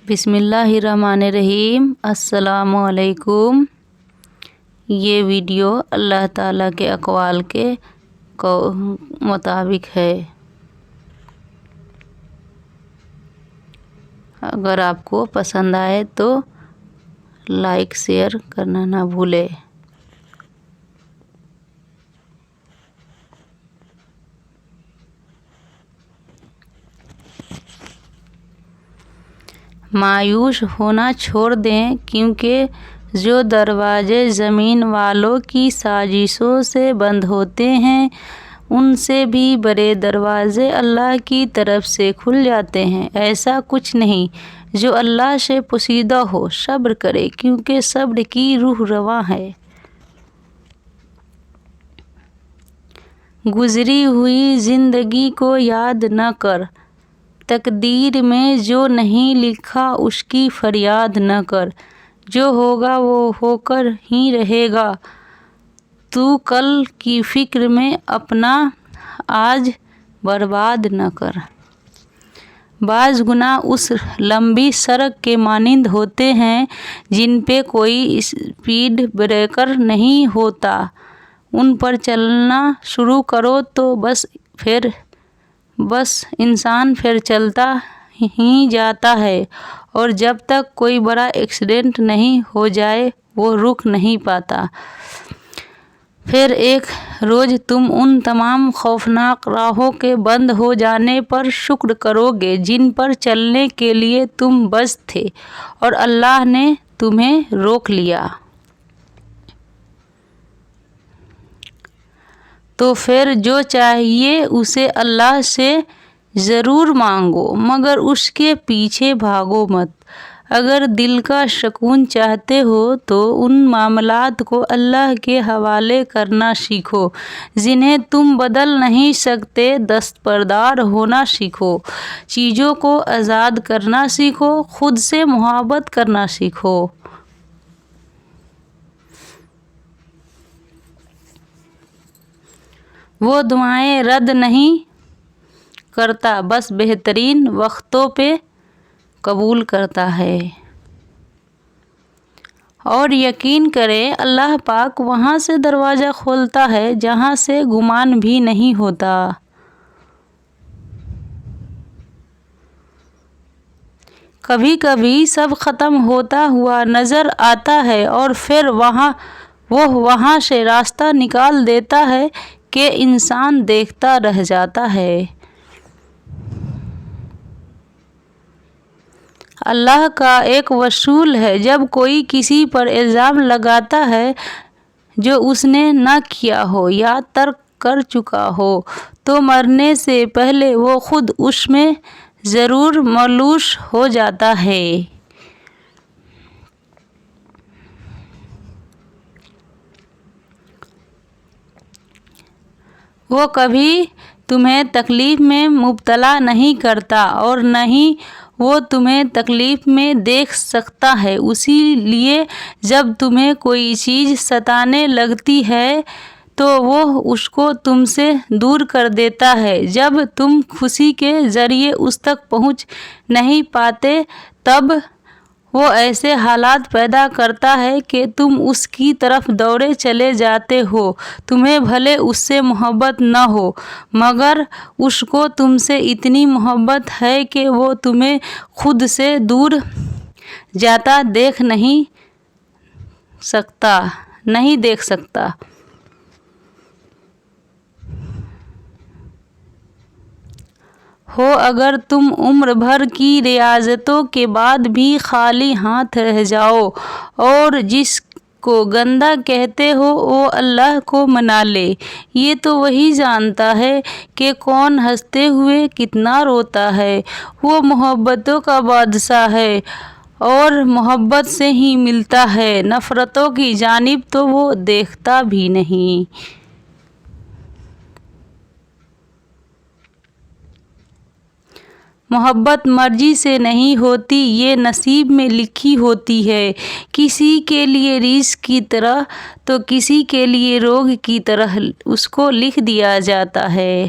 بسم اللہ الرحمن الرحیم۔ السلام علیکم۔ یہ ویڈیو اللہ تعالیٰ کے اقوال کے مطابق ہے۔ اگر آپ کو پسند آئے تو لائک شیئر کرنا نہ بھولے۔ مایوس ہونا چھوڑ دیں، کیونکہ جو دروازے زمین والوں کی سازشوں سے بند ہوتے ہیں ان سے بھی بڑے دروازے اللہ کی طرف سے کھل جاتے ہیں۔ ایسا کچھ نہیں جو اللہ سے پوشیدہ ہو۔ صبر کرے، کیونکہ صبر کی روح رواں ہے۔ گزری ہوئی زندگی کو یاد نہ کر، تقدیر میں جو نہیں لکھا اس کی فریاد نہ کر۔ جو ہوگا وہ ہو کر ہی رہے گا۔ تو کل کی فکر میں اپنا آج برباد نہ کر۔ بعض گناہ اس لمبی سڑک کے مانند ہوتے ہیں جن پہ کوئی اسپیڈ بریکر نہیں ہوتا۔ ان پر چلنا شروع کرو تو بس انسان پھر چلتا ہی جاتا ہے، اور جب تک کوئی بڑا ایکسیڈنٹ نہیں ہو جائے وہ رک نہیں پاتا۔ پھر ایک روز تم ان تمام خوفناک راہوں کے بند ہو جانے پر شکر کرو گے جن پر چلنے کے لیے تم بس تھے اور اللہ نے تمہیں روک لیا۔ تو پھر جو چاہیے اسے اللہ سے ضرور مانگو، مگر اس کے پیچھے بھاگو مت۔ اگر دل کا سکون چاہتے ہو تو ان معاملات کو اللہ کے حوالے کرنا سیکھو جنہیں تم بدل نہیں سکتے۔ دستبردار ہونا سیکھو، چیزوں کو آزاد کرنا سیکھو، خود سے محبت کرنا سیکھو۔ وہ دعائیں رد نہیں کرتا، بس بہترین وقتوں پہ قبول کرتا ہے۔ اور یقین کریں اللہ پاک وہاں سے دروازہ کھولتا ہے جہاں سے گمان بھی نہیں ہوتا۔ کبھی کبھی سب ختم ہوتا ہوا نظر آتا ہے اور پھر وہ وہاں سے راستہ نکال دیتا ہے کہ انسان دیکھتا رہ جاتا ہے۔ اللہ کا ایک اصول ہے، جب کوئی کسی پر الزام لگاتا ہے جو اس نے نہ کیا ہو یا ترک کر چکا ہو تو مرنے سے پہلے وہ خود اس میں ضرور ملوث ہو جاتا ہے۔ وہ کبھی تمہیں تکلیف میں مبتلا نہیں کرتا اور نہ ہی وہ تمہیں تکلیف میں دیکھ سکتا ہے۔ اسی لیے جب تمہیں کوئی چیز ستانے لگتی ہے تو وہ اس کو تم سے دور کر دیتا ہے۔ جب تم خوشی کے ذریعے اس تک پہنچ نہیں پاتے تب وہ ایسے حالات پیدا کرتا ہے کہ تم اس کی طرف دوڑے چلے جاتے ہو۔ تمہیں بھلے اس سے محبت نہ ہو، مگر اس کو تم سے اتنی محبت ہے کہ وہ تمہیں خود سے دور جاتا نہیں دیکھ سکتا۔ ہو اگر تم عمر بھر کی ریاضتوں کے بعد بھی خالی ہاتھ رہ جاؤ اور جس کو گندا کہتے ہو وہ اللہ کو منا لے، یہ تو وہی جانتا ہے کہ کون ہنستے ہوئے کتنا روتا ہے۔ وہ محبتوں کا بادشاہ ہے اور محبت سے ہی ملتا ہے، نفرتوں کی جانب تو وہ دیکھتا بھی نہیں۔ محبت مرضی سے نہیں ہوتی، یہ نصیب میں لکھی ہوتی ہے۔ کسی کے لیے رزق کی طرح تو کسی کے لیے روگ کی طرح اس کو لکھ دیا جاتا ہے۔